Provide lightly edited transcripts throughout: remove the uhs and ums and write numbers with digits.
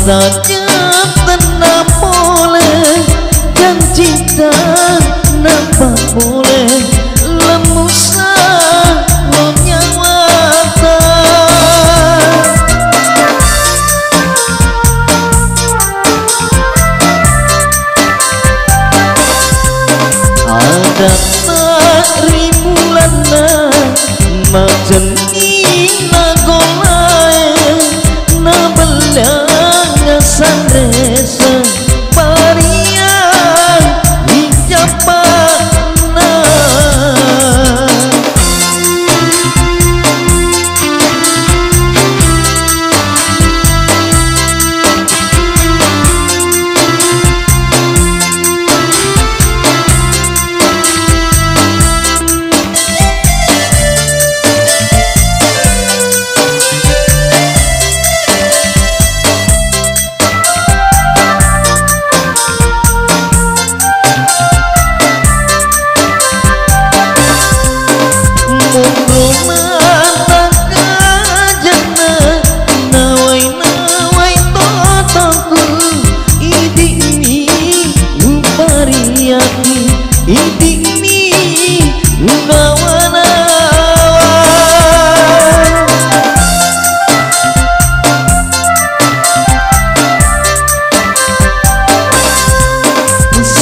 saja tenang boleh dan cinta nampak boleh lemusa lo nyawata ada tak rimulana macam ina golai na belang sandesa paria hijapana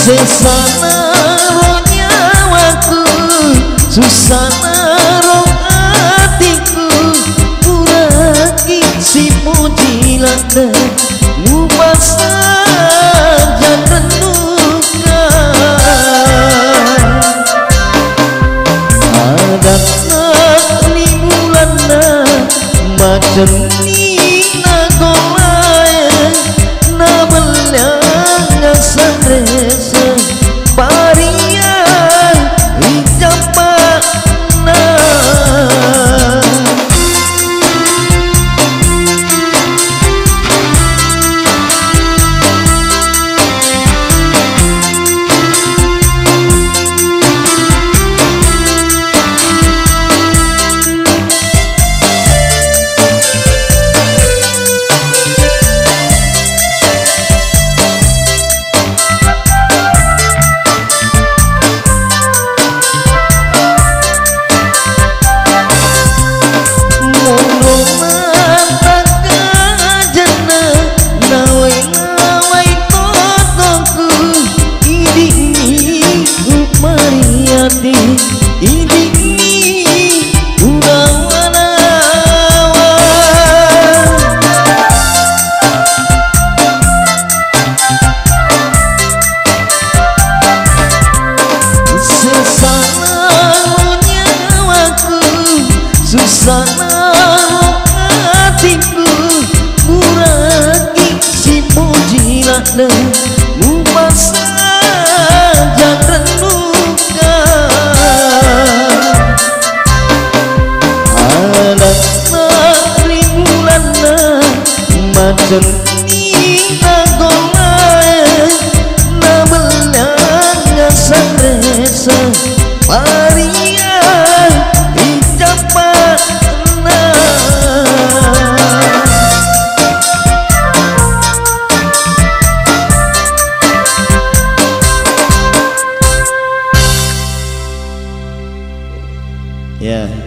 sesana roh nyawaku susana roh hatiku puraki si mujilata mubasa jangan luka ada nakli mulana macam nina golaya na belang sandresa paria hijapana susana hatiku muraki si mujilata mubasa jangan luka ada nakli mulana macam nina golaya na belang sandresa paria hijapana yeah.